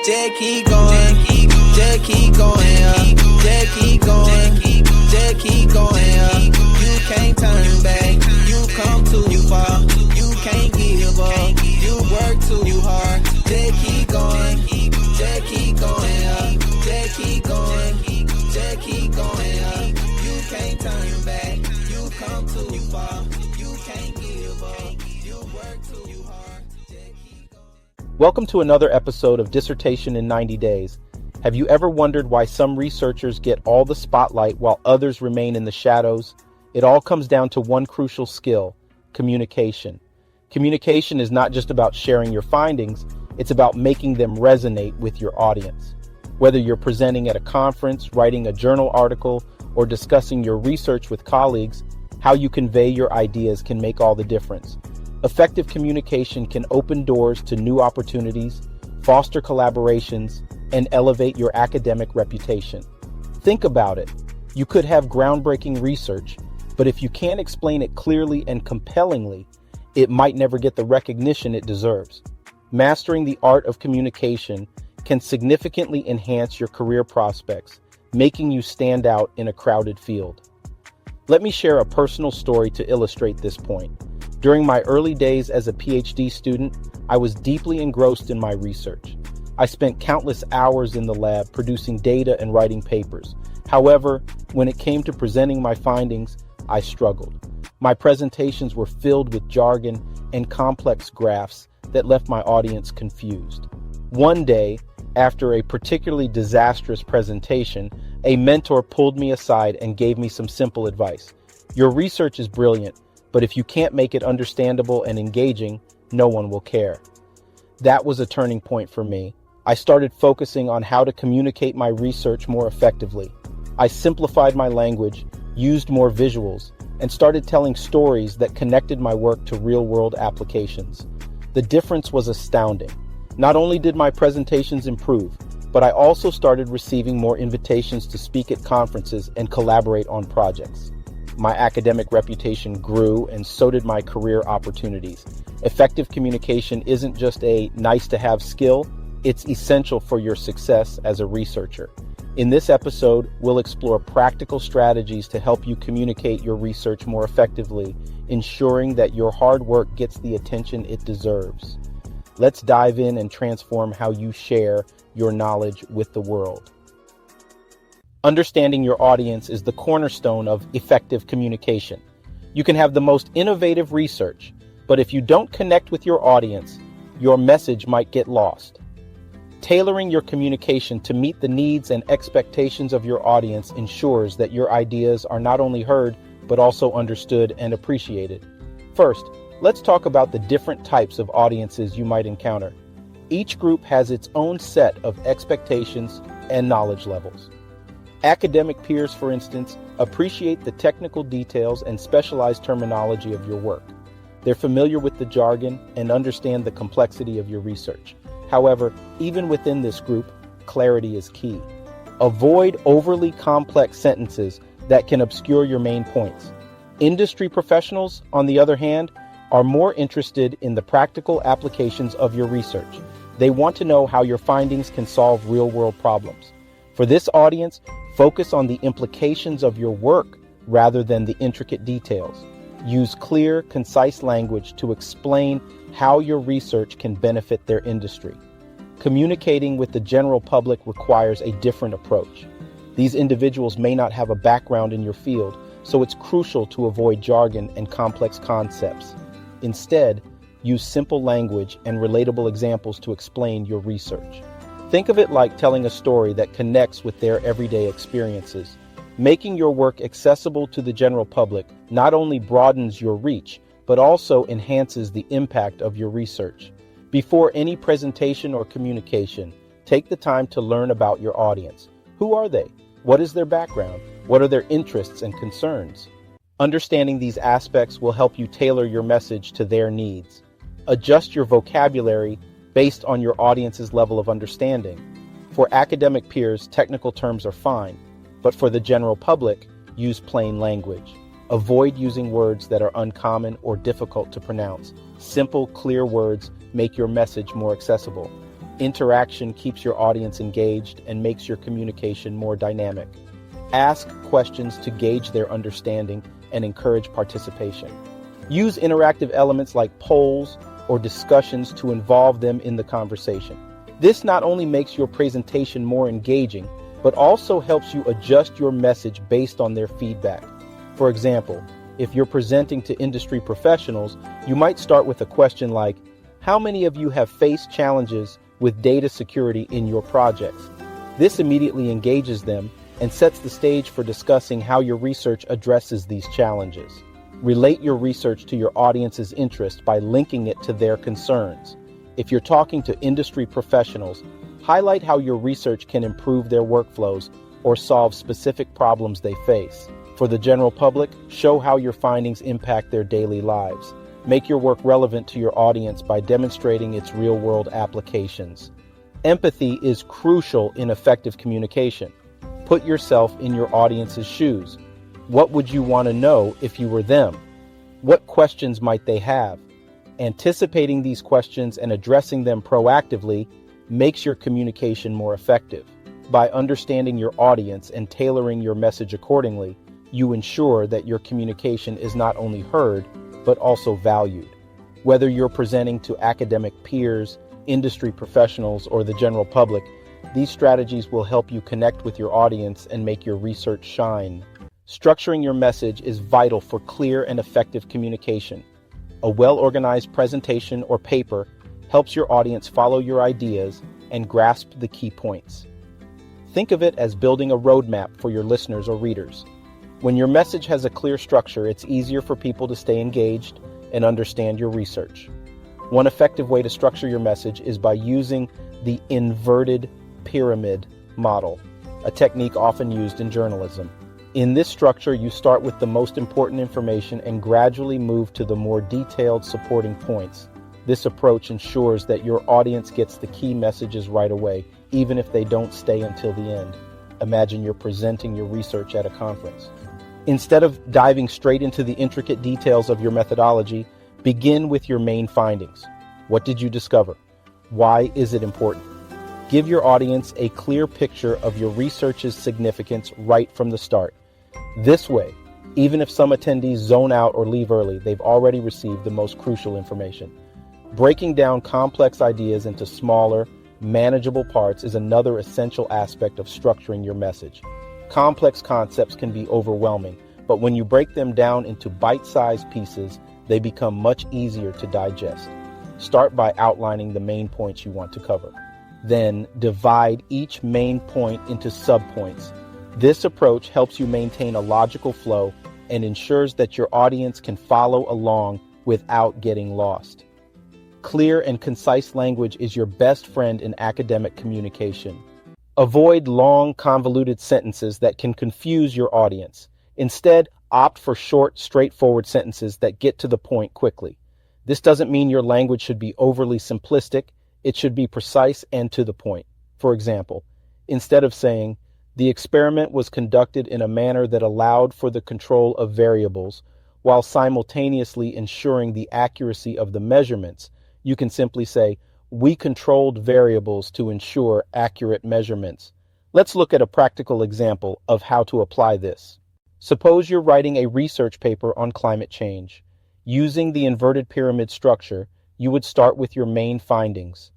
Just keep going, just keep going, just keep going, just keep going, you can't turn back, you come too far, you can't give up, you work too hard, just keep going, just keep going, just keep going, just keep going, you can't turn back, you come too far, you can't give up, you work too hard, just keep going. Welcome to another episode of Dissertation in 90 Days. Have you ever wondered why some researchers get all the spotlight while others remain in the shadows? It all comes down to one crucial skill: communication. Communication is not just about sharing your findings, it's about making them resonate with your audience. Whether you're presenting at a conference, writing a journal article, or discussing your research with colleagues, how you convey your ideas can make all the difference. Effective communication can open doors to new opportunities, foster collaborations, and elevate your academic reputation. Think about it. You could have groundbreaking research, but if you can't explain it clearly and compellingly, it might never get the recognition it deserves. Mastering the art of communication can significantly enhance your career prospects, making you stand out in a crowded field. Let me share a personal story to illustrate this point. During my early days as a PhD student, I was deeply engrossed in my research. I spent countless hours in the lab producing data and writing papers. However, when it came to presenting my findings, I struggled. My presentations were filled with jargon and complex graphs that left my audience confused. One day, after a particularly disastrous presentation, a mentor pulled me aside and gave me some simple advice. Your research is brilliant, but if you can't make it understandable and engaging, no one will care. That was a turning point for me. I started focusing on how to communicate my research more effectively. I simplified my language, used more visuals, and started telling stories that connected my work to real-world applications. The difference was astounding. Not only did my presentations improve, but I also started receiving more invitations to speak at conferences and collaborate on projects. My academic reputation grew, and so did my career opportunities. Effective communication isn't just a nice-to-have skill, it's essential for your success as a researcher. In this episode, we'll explore practical strategies to help you communicate your research more effectively, ensuring that your hard work gets the attention it deserves. Let's dive in and transform how you share your knowledge with the world. Understanding your audience is the cornerstone of effective communication. You can have the most innovative research, but if you don't connect with your audience, your message might get lost. Tailoring your communication to meet the needs and expectations of your audience ensures that your ideas are not only heard, but also understood and appreciated. First, let's talk about the different types of audiences you might encounter. Each group has its own set of expectations and knowledge levels. Academic peers, for instance, appreciate the technical details and specialized terminology of your work. They're familiar with the jargon and understand the complexity of your research. However, even within this group, clarity is key. Avoid overly complex sentences that can obscure your main points. Industry professionals, on the other hand, are more interested in the practical applications of your research. They want to know how your findings can solve real-world problems. For this audience, focus on the implications of your work rather than the intricate details. Use clear, concise language to explain how your research can benefit their industry. Communicating with the general public requires a different approach. These individuals may not have a background in your field, so it's crucial to avoid jargon and complex concepts. Instead, use simple language and relatable examples to explain your research. Think of it like telling a story that connects with their everyday experiences. Making your work accessible to the general public not only broadens your reach, but also enhances the impact of your research. Before any presentation or communication, take the time to learn about your audience. Who are they? What is their background? What are their interests and concerns? Understanding these aspects will help you tailor your message to their needs. Adjust your vocabulary based on your audience's level of understanding. For academic peers, technical terms are fine, but for the general public, use plain language. Avoid using words that are uncommon or difficult to pronounce. Simple, clear words make your message more accessible. Interaction keeps your audience engaged and makes your communication more dynamic. Ask questions to gauge their understanding and encourage participation. Use interactive elements like polls or discussions to involve them in the conversation. This not only makes your presentation more engaging, but also helps you adjust your message based on their feedback. For example, if you're presenting to industry professionals, you might start with a question like, how many of you have faced challenges with data security in your projects? This immediately engages them and sets the stage for discussing how your research addresses these challenges. Relate your research to your audience's interest by linking it to their concerns. If you're talking to industry professionals, highlight how your research can improve their workflows or solve specific problems they face. For the general public, show how your findings impact their daily lives. Make your work relevant to your audience by demonstrating its real-world applications. Empathy is crucial in effective communication. Put yourself in your audience's shoes. What would you want to know if you were them? What questions might they have? Anticipating these questions and addressing them proactively makes your communication more effective. By understanding your audience and tailoring your message accordingly, you ensure that your communication is not only heard, but also valued. Whether you're presenting to academic peers, industry professionals, or the general public, these strategies will help you connect with your audience and make your research shine. Structuring your message is vital for clear and effective communication. A well-organized presentation or paper helps your audience follow your ideas and grasp the key points. Think of it as building a roadmap for your listeners or readers. When your message has a clear structure, it's easier for people to stay engaged and understand your research. One effective way to structure your message is by using the inverted pyramid model, a technique often used in journalism. In this structure, you start with the most important information and gradually move to the more detailed supporting points. This approach ensures that your audience gets the key messages right away, even if they don't stay until the end. Imagine you're presenting your research at a conference. Instead of diving straight into the intricate details of your methodology, begin with your main findings. What did you discover? Why is it important? Give your audience a clear picture of your research's significance right from the start. This way, even if some attendees zone out or leave early, they've already received the most crucial information. Breaking down complex ideas into smaller, manageable parts is another essential aspect of structuring your message. Complex concepts can be overwhelming, but when you break them down into bite-sized pieces, they become much easier to digest. Start by outlining the main points you want to cover. Then divide each main point into subpoints. This approach helps you maintain a logical flow and ensures that your audience can follow along without getting lost. Clear and concise language is your best friend in academic communication. Avoid long, convoluted sentences that can confuse your audience. Instead, opt for short, straightforward sentences that get to the point quickly. This doesn't mean your language should be overly simplistic. It should be precise and to the point. For example, instead of saying, "The experiment was conducted in a manner that allowed for the control of variables, while simultaneously ensuring the accuracy of the measurements," you can simply say, "We controlled variables to ensure accurate measurements." Let's look at a practical example of how to apply this. Suppose you're writing a research paper on climate change. Using the inverted pyramid structure, you would start with your main findings.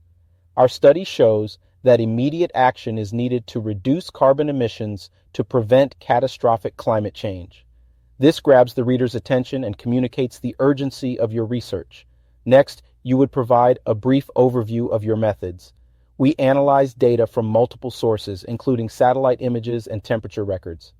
Our study shows that immediate action is needed to reduce carbon emissions to prevent catastrophic climate change. This grabs the reader's attention and communicates the urgency of your research. Next, you would provide a brief overview of your methods. We analyze data from multiple sources, including satellite images and temperature records.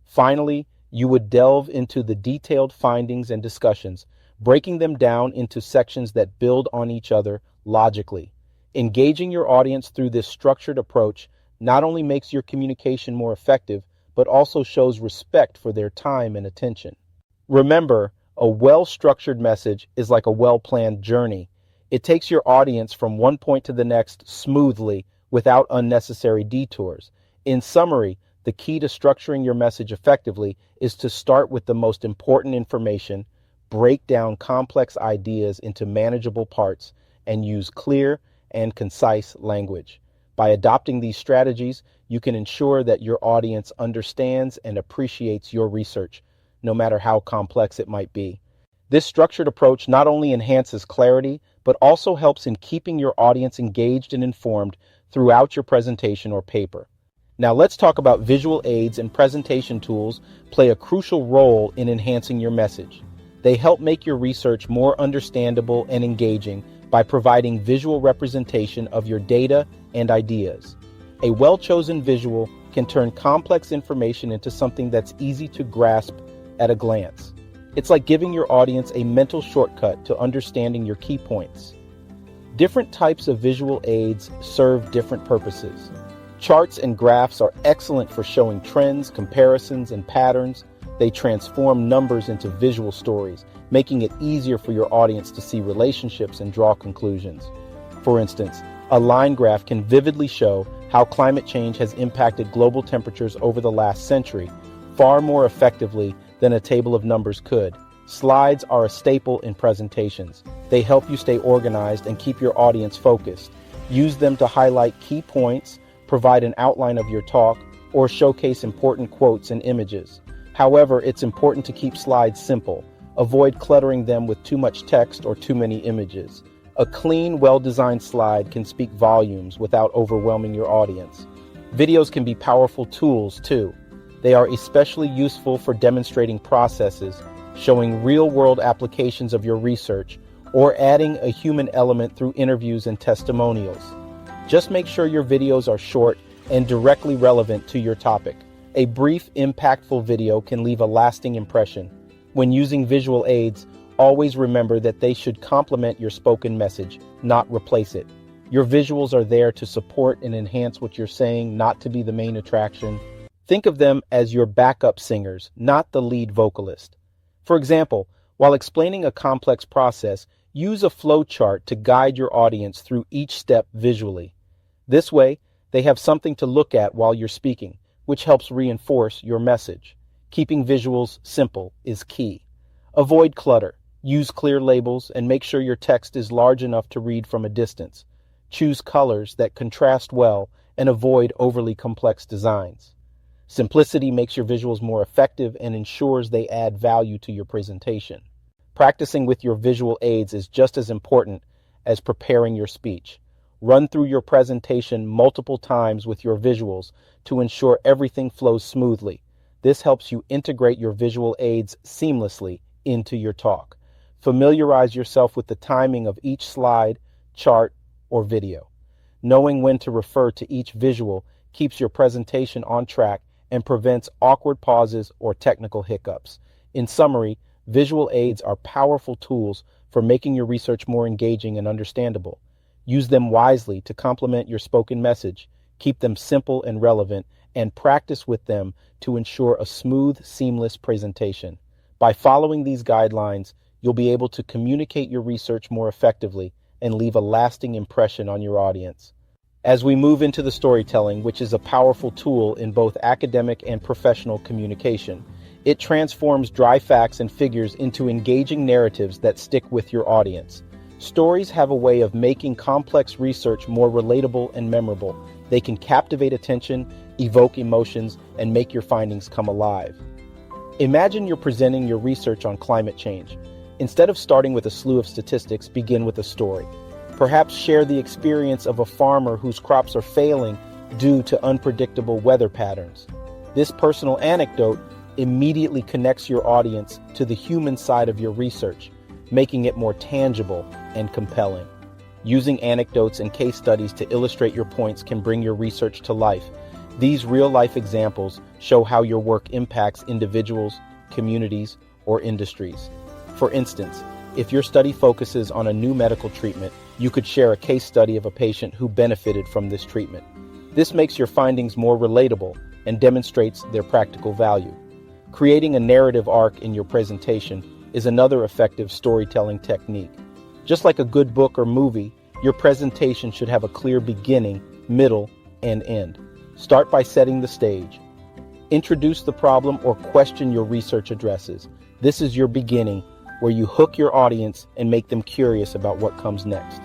Finally, you would delve into the detailed findings and discussions, breaking them down into sections that build on each other logically. Engaging your audience through this structured approach not only makes your communication more effective, but also shows respect for their time and attention. Remember, a well-structured message is like a well-planned journey. It takes your audience from one point to the next smoothly without unnecessary detours. In summary, the key to structuring your message effectively is to start with the most important information, break down complex ideas into manageable parts, and use clear and concise language. By adopting these strategies, you can ensure that your audience understands and appreciates your research, no matter how complex it might be. This structured approach not only enhances clarity, but also helps in keeping your audience engaged and informed throughout your presentation or paper. Now let's talk about visual aids and presentation tools play a crucial role in enhancing your message. They help make your research more understandable and engaging by providing visual representation of your data and ideas. A well-chosen visual can turn complex information into something that's easy to grasp at a glance. It's like giving your audience a mental shortcut to understanding your key points. Different types of visual aids serve different purposes. Charts and graphs are excellent for showing trends, comparisons, and patterns. They transform numbers into visual stories, making it easier for your audience to see relationships and draw conclusions. For instance, a line graph can vividly show how climate change has impacted global temperatures over the last century, far more effectively than a table of numbers could. Slides are a staple in presentations. They help you stay organized and keep your audience focused. Use them to highlight key points, provide an outline of your talk, or showcase important quotes and images. However, it's important to keep slides simple. Avoid cluttering them with too much text or too many images. A clean, well-designed slide can speak volumes without overwhelming your audience. Videos can be powerful tools too. They are especially useful for demonstrating processes, showing real-world applications of your research, or adding a human element through interviews and testimonials. Just make sure your videos are short and directly relevant to your topic. A brief, impactful video can leave a lasting impression. When using visual aids, always remember that they should complement your spoken message, not replace it. Your visuals are there to support and enhance what you're saying, not to be the main attraction. Think of them as your backup singers, not the lead vocalist. For example, while explaining a complex process, use a flow chart to guide your audience through each step visually. This way, they have something to look at while you're speaking, which helps reinforce your message. Keeping visuals simple is key. Avoid clutter. Use clear labels and make sure your text is large enough to read from a distance. Choose colors that contrast well and avoid overly complex designs. Simplicity makes your visuals more effective and ensures they add value to your presentation. Practicing with your visual aids is just as important as preparing your speech. Run through your presentation multiple times with your visuals to ensure everything flows smoothly. This helps you integrate your visual aids seamlessly into your talk. Familiarize yourself with the timing of each slide, chart, or video. Knowing when to refer to each visual keeps your presentation on track and prevents awkward pauses or technical hiccups. In summary, visual aids are powerful tools for making your research more engaging and understandable. Use them wisely to complement your spoken message, keep them simple and relevant, and practice with them to ensure a smooth, seamless presentation. By following these guidelines, you'll be able to communicate your research more effectively and leave a lasting impression on your audience. As we move into the storytelling, which is a powerful tool in both academic and professional communication, it transforms dry facts and figures into engaging narratives that stick with your audience. Stories have a way of making complex research more relatable and memorable. They can captivate attention, evoke emotions, and make your findings come alive. Imagine you're presenting your research on climate change. Instead of starting with a slew of statistics, begin with a story. Perhaps share the experience of a farmer whose crops are failing due to unpredictable weather patterns. This personal anecdote immediately connects your audience to the human side of your research, making it more tangible and compelling. Using anecdotes and case studies to illustrate your points can bring your research to life. These real-life examples show how your work impacts individuals, communities, or industries. For instance, if your study focuses on a new medical treatment, you could share a case study of a patient who benefited from this treatment. This makes your findings more relatable and demonstrates their practical value. Creating a narrative arc in your presentation is another effective storytelling technique. Just like a good book or movie, your presentation should have a clear beginning, middle, and end. Start by setting the stage. Introduce the problem or question your research addresses. This is your beginning, where you hook your audience and make them curious about what comes next.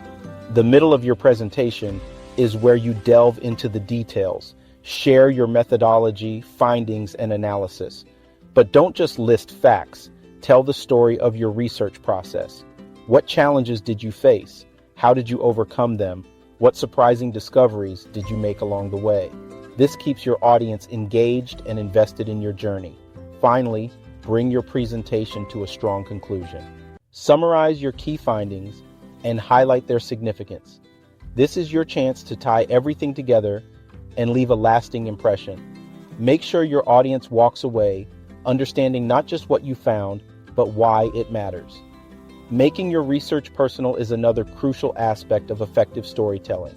The middle of your presentation is where you delve into the details, share your methodology, findings, and analysis. But don't just list facts. Tell the story of your research process. What challenges did you face? How did you overcome them? What surprising discoveries did you make along the way? This keeps your audience engaged and invested in your journey. Finally, bring your presentation to a strong conclusion. Summarize your key findings and highlight their significance. This is your chance to tie everything together and leave a lasting impression. Make sure your audience walks away understanding not just what you found, but why it matters. Making your research personal is another crucial aspect of effective storytelling.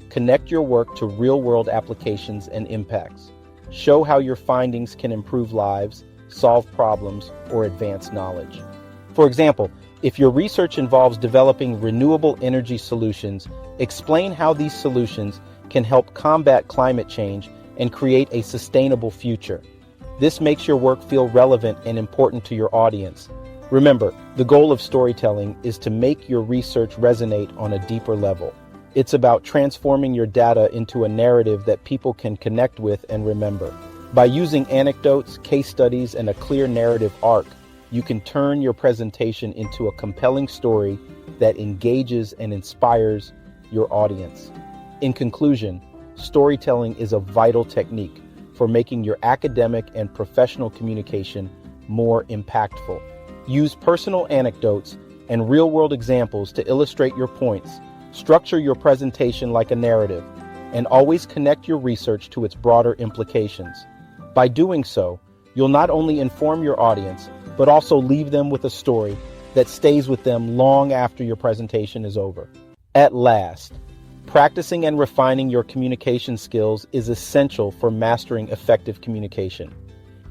Connect your work to real-world applications and impacts. Show how your findings can improve lives, solve problems, or advance knowledge. For example, if your research involves developing renewable energy solutions, explain how these solutions can help combat climate change and create a sustainable future. This makes your work feel relevant and important to your audience. Remember, the goal of storytelling is to make your research resonate on a deeper level. It's about transforming your data into a narrative that people can connect with and remember. By using anecdotes, case studies, and a clear narrative arc, you can turn your presentation into a compelling story that engages and inspires your audience. In conclusion, storytelling is a vital technique for making your academic and professional communication more impactful. Use personal anecdotes and real-world examples to illustrate your points. Structure your presentation like a narrative, and always connect your research to its broader implications. By doing so, you'll not only inform your audience, but also leave them with a story that stays with them long after your presentation is over. At last, practicing and refining your communication skills is essential for mastering effective communication.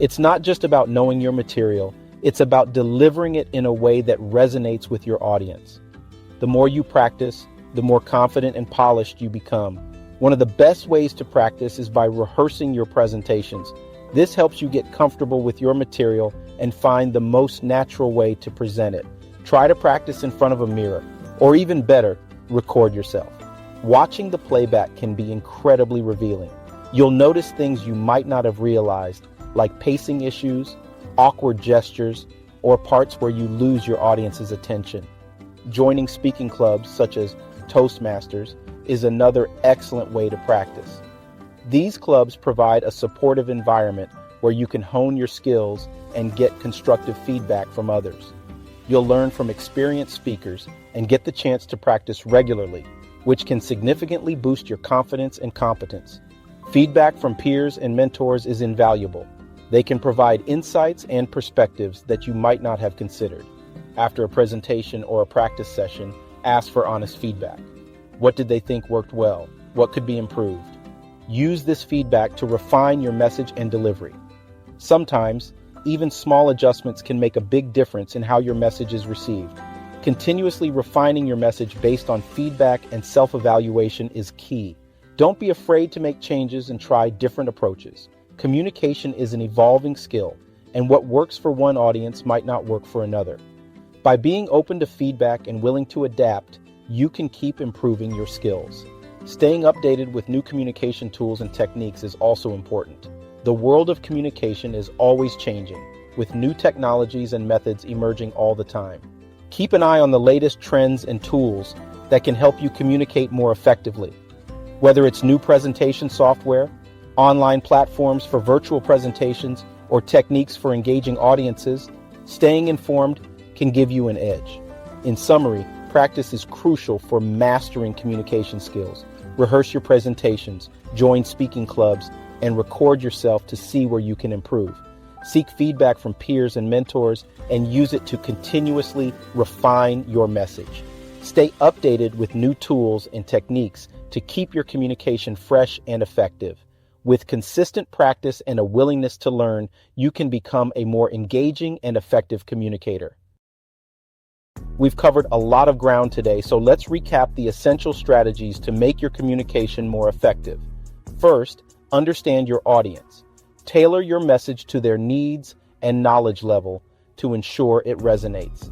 It's not just about knowing your material, it's about delivering it in a way that resonates with your audience. The more you practice, the more confident and polished you become. One of the best ways to practice is by rehearsing your presentations. This helps you get comfortable with your material and find the most natural way to present it. Try to practice in front of a mirror, or even better, record yourself. Watching the playback can be incredibly revealing. You'll notice things you might not have realized, like pacing issues, awkward gestures, or parts where you lose your audience's attention. Joining speaking clubs such as Toastmasters is another excellent way to practice. These clubs provide a supportive environment where you can hone your skills and get constructive feedback from others. You'll learn from experienced speakers and get the chance to practice regularly, which can significantly boost your confidence and competence. Feedback from peers and mentors is invaluable. They can provide insights and perspectives that you might not have considered. After a presentation or a practice session, ask for honest feedback. What did they think worked well? What could be improved? Use this feedback to refine your message and delivery. Sometimes, even small adjustments can make a big difference in how your message is received. Continuously refining your message based on feedback and self-evaluation is key. Don't be afraid to make changes and try different approaches. Communication is an evolving skill, and what works for one audience might not work for another. By being open to feedback and willing to adapt, you can keep improving your skills. Staying updated with new communication tools and techniques is also important. The world of communication is always changing, with new technologies and methods emerging all the time. Keep an eye on the latest trends and tools that can help you communicate more effectively. Whether it's new presentation software, online platforms for virtual presentations, or techniques for engaging audiences, staying informed can give you an edge. In summary, practice is crucial for mastering communication skills. Rehearse your presentations, join speaking clubs, and record yourself to see where you can improve. Seek feedback from peers and mentors and use it to continuously refine your message. Stay updated with new tools and techniques to keep your communication fresh and effective. With consistent practice and a willingness to learn, you can become a more engaging and effective communicator. We've covered a lot of ground today, so let's recap the essential strategies to make your communication more effective. First, understand your audience. Tailor your message to their needs and knowledge level to ensure it resonates.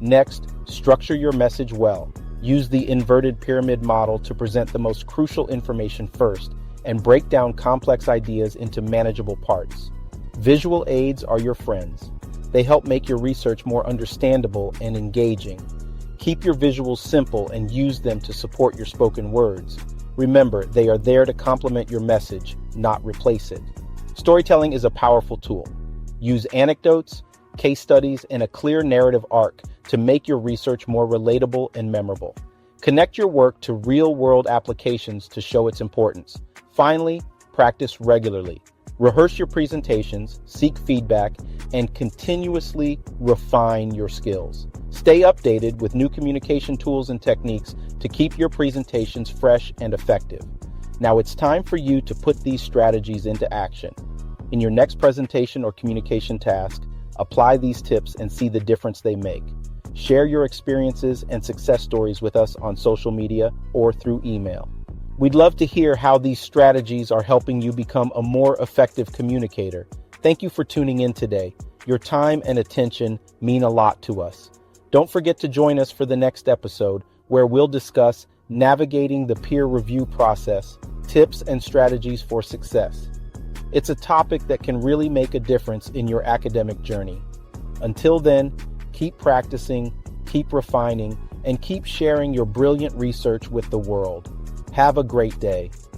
Next, structure your message well. Use the inverted pyramid model to present the most crucial information first and break down complex ideas into manageable parts. Visual aids are your friends. They help make your research more understandable and engaging. Keep your visuals simple and use them to support your spoken words. Remember, they are there to complement your message, not replace it. Storytelling is a powerful tool. Use anecdotes, case studies, and a clear narrative arc to make your research more relatable and memorable. Connect your work to real-world applications to show its importance. Finally, practice regularly. Rehearse your presentations, seek feedback, and continuously refine your skills. Stay updated with new communication tools and techniques to keep your presentations fresh and effective. Now it's time for you to put these strategies into action. In your next presentation or communication task, apply these tips and see the difference they make. Share your experiences and success stories with us on social media or through email. We'd love to hear how these strategies are helping you become a more effective communicator. Thank you for tuning in today. Your time and attention mean a lot to us. Don't forget to join us for the next episode, where we'll discuss navigating the peer review process, tips and strategies for success. It's a topic that can really make a difference in your academic journey. Until then, keep practicing, keep refining, and keep sharing your brilliant research with the world. Have a great day.